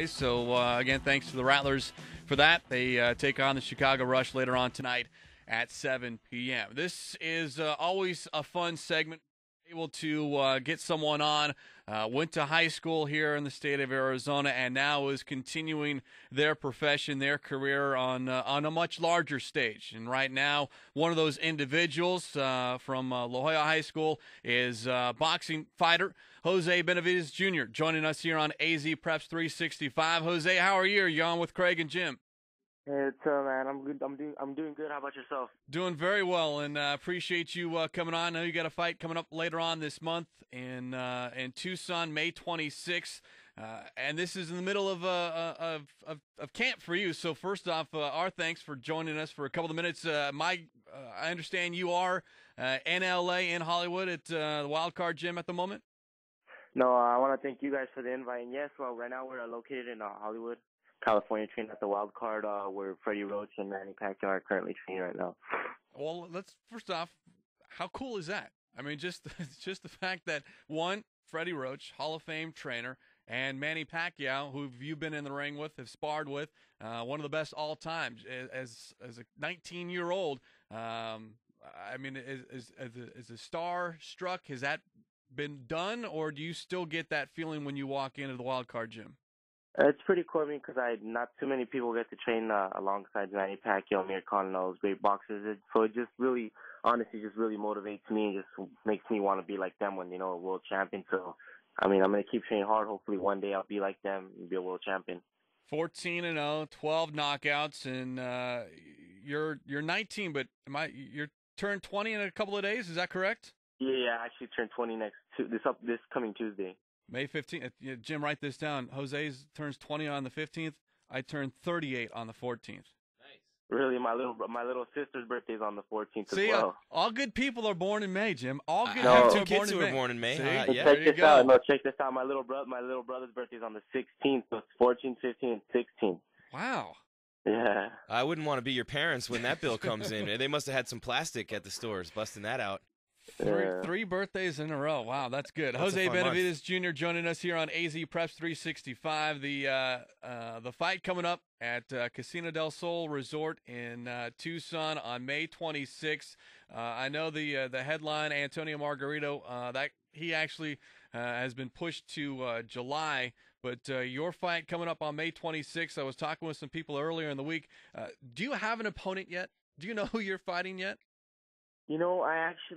So, again, thanks to the Rattlers for that. They take on the Chicago Rush later on tonight at 7 p.m. This is always a fun segment. Able to get someone on, went to high school here in the state of Arizona, and now is continuing their profession, their career on a much larger stage. And right now, one of those individuals from La Jolla High School is boxing fighter Jose Benavidez Jr. joining us here on AZ Preps 365. Jose, how are you? You're on with Craig and Jim. Hey, what's up, man? I'm good. I'm doing good. How about yourself? Doing very well, and appreciate you coming on. I know you got a fight coming up later on this month in Tucson, May 26th, and this is in the middle of camp for you. So first off, our thanks for joining us for a couple of minutes. I understand you are in LA, in Hollywood, at the Wild Card Gym at the moment. No, I want to thank you guys for the invite. And yes, well, right now we're located in Hollywood, California, training at the Wild Card, where Freddie Roach and Manny Pacquiao are currently training right now. Well, let's first off, how cool is that? I mean, just the fact that one, Freddie Roach, Hall of Fame trainer, and Manny Pacquiao, who you've been in the ring with, have sparred with, one of the best all time as a 19-year-old. I mean, is a star struck? Has that been done, or do you still get that feeling when you walk into the Wild Card Gym? It's pretty cool because not too many people get to train alongside Manny Pacquiao, Amir Khan, and all those great boxers. So it just really, honestly, just really motivates me and just makes me want to be like them when, you know, a world champion. So, I mean, I'm going to keep training hard. Hopefully one day I'll be like them and be a world champion. 14-0, 12 knockouts, and you're 19, but you're turned 20 in a couple of days. Is that correct? Yeah, I actually turned 20 this coming Tuesday. May 15th. Jim, write this down. Jose turns 20 on the 15th. I turn 38 on the 14th. Nice. Really, my little sister's birthday is on the 14th See, as well. All good people are born in May, Jim. All good two kids who are born in May. Yeah, check there you this go. out. No, check this out. My little brother's birthday is on the 16th, so it's 14, 15, and 16. Wow. Yeah. I wouldn't want to be your parents when that bill comes in. They must have had some plastic at the stores, busting that out. Three birthdays in a row. Wow, that's good. That's Jose Benavidez Jr. joining us here on AZ Preps 365. The fight coming up at Casino del Sol Resort in Tucson on May 26th. I know the headline, Antonio Margarito, that he actually has been pushed to July. But your fight coming up on May 26th. I was talking with some people earlier in the week. Do you have an opponent yet? Do you know who you're fighting yet? You know,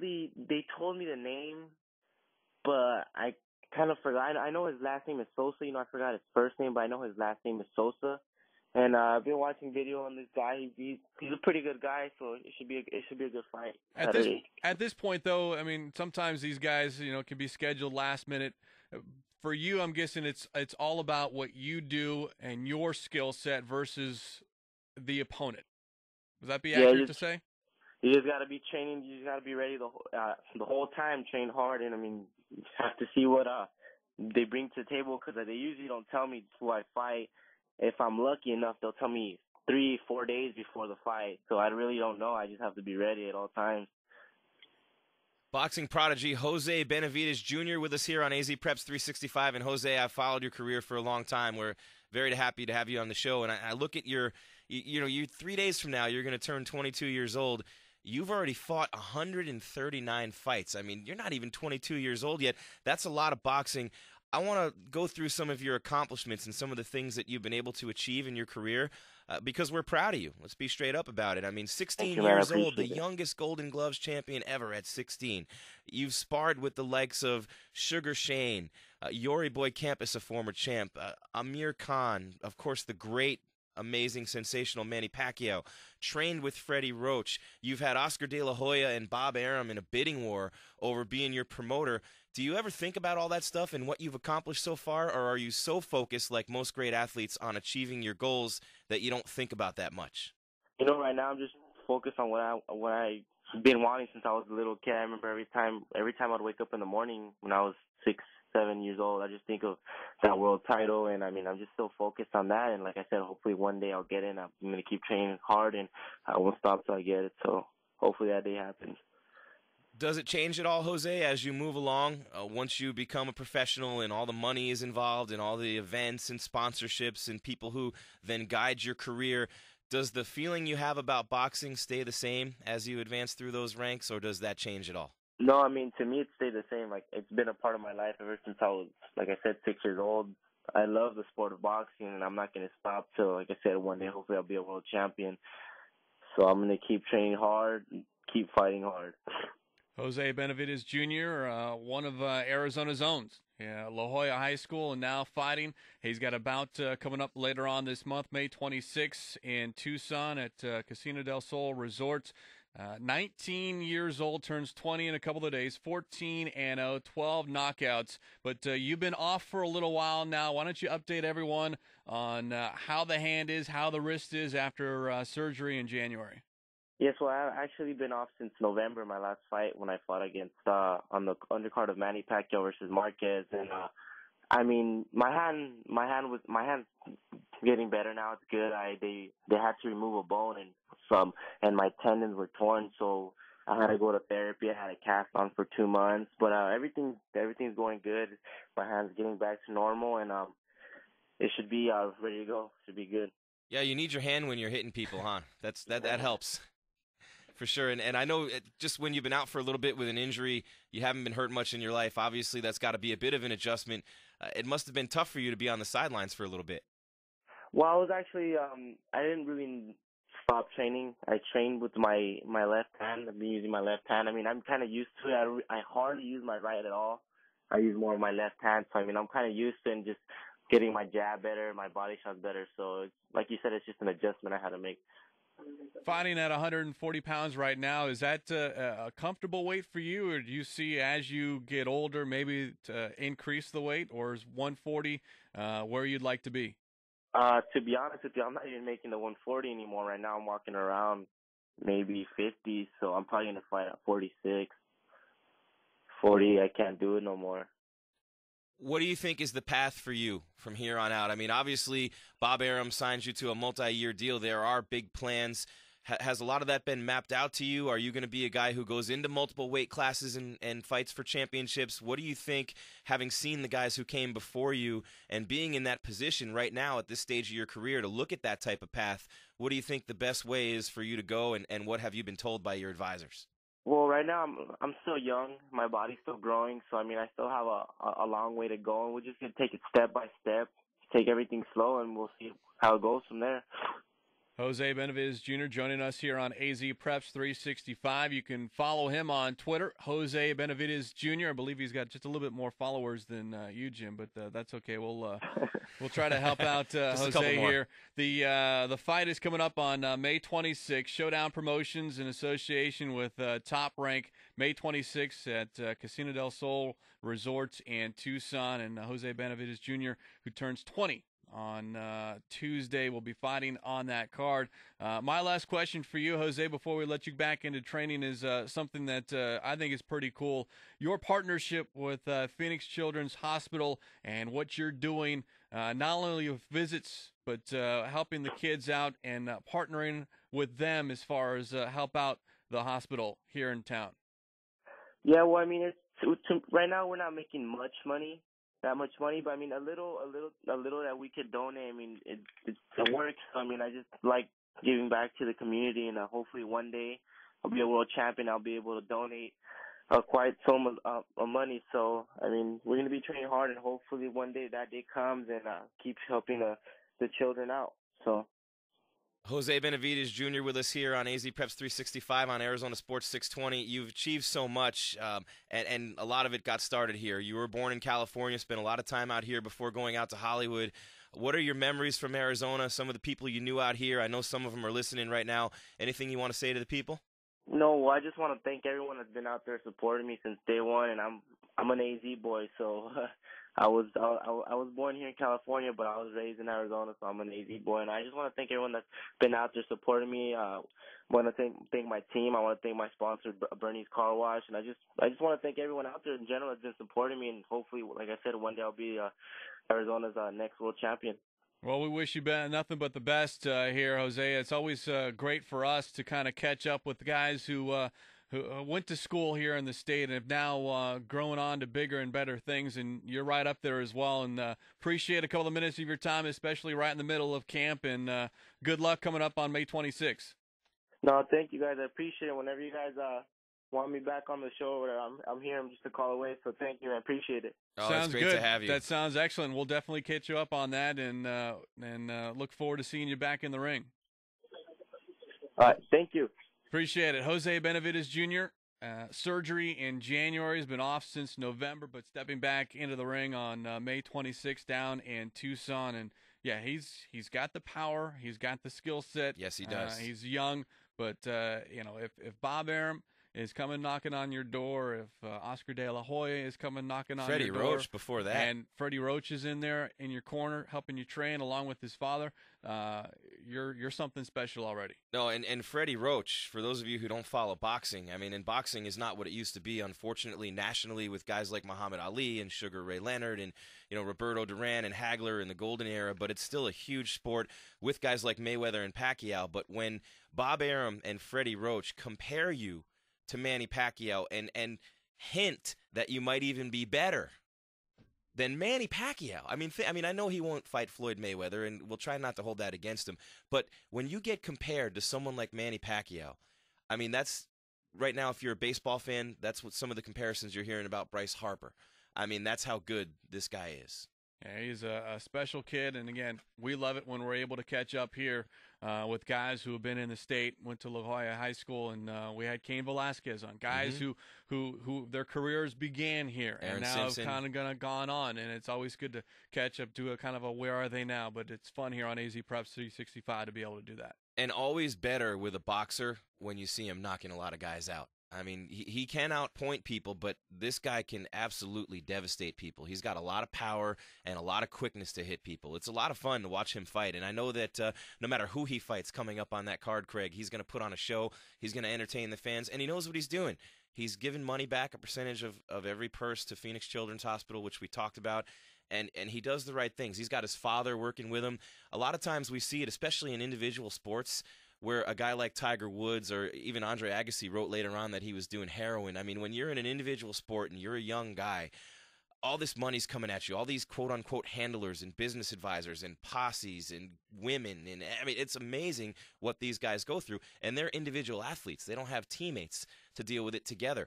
they told me the name, but I kind of forgot. I know his last name is Sosa. You know, I forgot his first name, but I know his last name is Sosa. And I've been watching video on this guy. He's a pretty good guy, so it should be a good fight. At this point, though, I mean, sometimes these guys, you know, can be scheduled last minute. For you, I'm guessing it's all about what you do and your skill set versus the opponent. Would that be accurate to say? You just got to be training. You just got to be ready the whole time, train hard. And, I mean, you have to see what they bring to the table because they usually don't tell me who I fight. If I'm lucky enough, they'll tell me 3-4 days before the fight. So I really don't know. I just have to be ready at all times. Boxing prodigy Jose Benavidez Jr. with us here on AZ Preps 365. And, Jose, I've followed your career for a long time. We're very happy to have you on the show. And I look at you 3 days from now, you're going to turn 22 years old. You've already fought 139 fights. I mean, you're not even 22 years old yet. That's a lot of boxing. I want to go through some of your accomplishments and some of the things that you've been able to achieve in your career because we're proud of you. Let's be straight up about it. I mean, 16 years old, the youngest Golden Gloves champion ever at 16. You've sparred with the likes of Sugar Shane, Yori Boy Campus, a former champ, Amir Khan, of course, the great, amazing, sensational Manny Pacquiao, trained with Freddie Roach. You've had Oscar De La Hoya and Bob Arum in a bidding war over being your promoter. Do you ever think about all that stuff and what you've accomplished so far, or are you so focused, like most great athletes, on achieving your goals that you don't think about that much? You know, right now I'm just focused on what I've been wanting since I was a little kid. I remember every time I'd wake up in the morning when I was 6-7 years old, I just think of that world title, and I mean, I'm just so focused on that. And like I said, hopefully one day I'll get in. I'm going to keep training hard, and I won't stop till I get it. So hopefully that day happens. Does it change at all, Jose, as you move along? Once you become a professional and all the money is involved and all the events and sponsorships and people who then guide your career, does the feeling you have about boxing stay the same as you advance through those ranks, or does that change at all? No, I mean, to me, it stayed the same. Like, it's been a part of my life ever since I was, like I said, 6 years old. I love the sport of boxing, and I'm not going to stop till, like I said, one day, hopefully I'll be a world champion. So I'm going to keep training hard and keep fighting hard. Jose Benavidez Jr., one of Arizona's own. Yeah, La Jolla High School, and now fighting. He's got a bout coming up later on this month, May 26th, in Tucson at Casino del Sol Resort. 19 years old, turns 20 in a couple of days, 14-0, 12 knockouts. But you've been off for a little while now. Why don't you update everyone on how the hand is, how the wrist is after surgery in January? Yes, well, I've actually been off since November, my last fight, when I fought against on the undercard of Manny Pacquiao versus Marquez, and I mean, my hand's getting better now. It's good. They had to remove a bone and my tendons were torn, so I had to go to therapy. I had a cast on for 2 months, but everything's going good. My hand's getting back to normal, and it should be ready to go. Should be good. Yeah, you need your hand when you're hitting people, huh? That helps. For sure, and I know just when you've been out for a little bit with an injury, you haven't been hurt much in your life. Obviously, that's got to be a bit of an adjustment. It must have been tough for you to be on the sidelines for a little bit. Well, I was actually I didn't really stop training. I trained with my left hand. I've been using my left hand. I mean, I'm kind of used to it. I hardly use my right at all. I use more of my left hand. So, I mean, I'm kind of used to it and just getting my jab better, my body shots better. So, it's, like you said, it's just an adjustment I had to make. Fighting at 140 pounds right now, is that a comfortable weight for you, or do you see as you get older maybe to increase the weight, or is 140 where you'd like to be? To be honest with you, I'm not even making the 140 anymore. Right now I'm walking around maybe 50, so I'm probably going to fight at 46. 40, I can't do it no more. What do you think is the path for you from here on out? I mean, obviously, Bob Arum signs you to a multi-year deal. There are big plans. Has a lot of that been mapped out to you? Are you going to be a guy who goes into multiple weight classes and fights for championships? What do you think, having seen the guys who came before you and being in that position right now at this stage of your career to look at that type of path, what do you think the best way is for you to go, and what have you been told by your advisors? Well, right now I'm still young. My body's still growing, so I mean I still have a long way to go, and we're just gonna take it step by step, take everything slow, and we'll see how it goes from there. Jose Benavidez Jr. joining us here on AZ Preps 365. You can follow him on Twitter, Jose Benavidez Jr. I believe he's got just a little bit more followers than you, Jim, but that's okay. We'll try to help out Jose here. The fight is coming up on May 26th. Showdown Promotions in association with Top Rank, May 26th at Casino del Sol Resort in Tucson, and Jose Benavidez Jr., who turns 20 on Tuesday, will be fighting on that card. My last question for you, Jose, before we let you back into training, is something that I think is pretty cool. Your partnership with Phoenix Children's Hospital and what you're doing, not only with visits, but helping the kids out and partnering with them as far as help out the hospital here in town. Yeah, well, I mean, right now we're not making that much money, but I mean a little that we could donate. I mean it works. I mean I just like giving back to the community, and hopefully one day I'll be a world champion. I'll be able to donate quite some of money. So I mean we're gonna be training hard, and hopefully one day that day comes and keep helping the children out. So. Jose Benavidez Jr. with us here on AZ Preps 365 on Arizona Sports 620. You've achieved so much, and a lot of it got started here. You were born in California, spent a lot of time out here before going out to Hollywood. What are your memories from Arizona, some of the people you knew out here? I know some of them are listening right now. Anything you want to say to the people? No, well, I just want to thank everyone that's been out there supporting me since day one, and I'm an AZ boy, so I was born here in California, but I was raised in Arizona, so I'm an AZ boy, and I just want to thank everyone that's been out there supporting me. I want to thank my team. I want to thank my sponsor, Bernie's Car Wash, and I just want to thank everyone out there in general that's been supporting me, and hopefully, like I said, one day I'll be Arizona's next world champion. Well, we wish you nothing but the best here, Jose. It's always great for us to kind of catch up with guys who who went to school here in the state and have now grown on to bigger and better things, and you're right up there as well. And appreciate a couple of minutes of your time, especially right in the middle of camp, and good luck coming up on May 26th. No, thank you guys. I appreciate it. Whenever you guys want me back on the show, I'm here. I'm just a call away, so thank you. I appreciate it. Oh, sounds it's great good. to have you. That sounds excellent. We'll definitely catch you up on that, and look forward to seeing you back in the ring. All right, thank you. Appreciate it. Jose Benavidez Jr., surgery in January, has been off since November, but stepping back into the ring on May 26th down in Tucson. And, yeah, he's got the power. He's got the skill set. Yes, he does. He's young, but, if Bob Arum is coming knocking on your door, if Oscar De La Hoya is coming knocking on your door. Freddie Roach before that. And Freddie Roach is in there in your corner helping you train along with his father. You're something special already. No, and Freddie Roach, for those of you who don't follow boxing, I mean, and boxing is not what it used to be, unfortunately, nationally, with guys like Muhammad Ali and Sugar Ray Leonard and, Roberto Duran and Hagler in the golden era, but it's still a huge sport with guys like Mayweather and Pacquiao. But when Bob Arum and Freddie Roach compare you to Manny Pacquiao and hint that you might even be better than Manny Pacquiao. I mean, I know he won't fight Floyd Mayweather, and we'll try not to hold that against him. But when you get compared to someone like Manny Pacquiao, I mean, that's right now, if you're a baseball fan, that's what some of the comparisons you're hearing about Bryce Harper. I mean, that's how good this guy is. Yeah, he's a special kid, and again, we love it when we're able to catch up here with guys who have been in the state, went to La Jolla High School, and we had Cain Velasquez on, guys who their careers began here Aaron and now Simpson. have kind of gone on, and it's always good to catch up to a kind of a where are they now, but it's fun here on AZ Preps 365 to be able to do that. And always better with a boxer when you see him knocking a lot of guys out. I mean, he can outpoint people, but this guy can absolutely devastate people. He's got a lot of power and a lot of quickness to hit people. It's a lot of fun to watch him fight, and I know that no matter who he fights coming up on that card, Craig, he's going to put on a show, he's going to entertain the fans, and he knows what he's doing. He's given money back, a percentage of every purse to Phoenix Children's Hospital, which we talked about, and he does the right things. He's got his father working with him. A lot of times we see it, especially in individual sports, where a guy like Tiger Woods or even Andre Agassi wrote later on that he was doing heroin. I mean, when you're in an individual sport and you're a young guy, all this money's coming at you, all these quote-unquote handlers and business advisors and posses and women. And I mean, it's amazing what these guys go through. And they're individual athletes. They don't have teammates to deal with it together.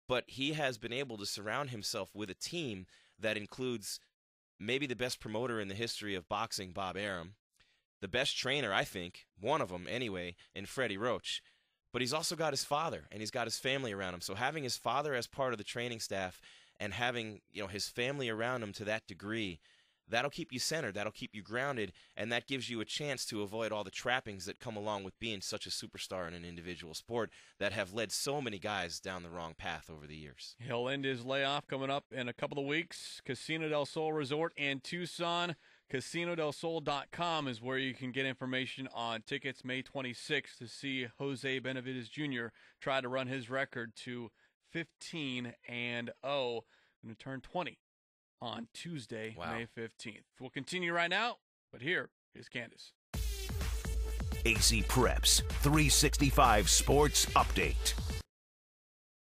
But he has been able to surround himself with a team that includes maybe the best promoter in the history of boxing, Bob Arum, the best trainer, I think, one of them anyway, in Freddie Roach. But he's also got his father, and he's got his family around him. So having his father as part of the training staff and having his family around him to that degree, that'll keep you centered, that'll keep you grounded, and that gives you a chance to avoid all the trappings that come along with being such a superstar in an individual sport that have led so many guys down the wrong path over the years. He'll end his layoff coming up in a couple of weeks. Casino del Sol Resort in Tucson. CasinoDelSol.com is where you can get information on tickets May 26th to see Jose Benavidez Jr. try to run his record to 15-0. Going to turn 20 on Tuesday, Wow. May 15th. We'll continue right now, but here is Candace. AC Preps 365 Sports Update.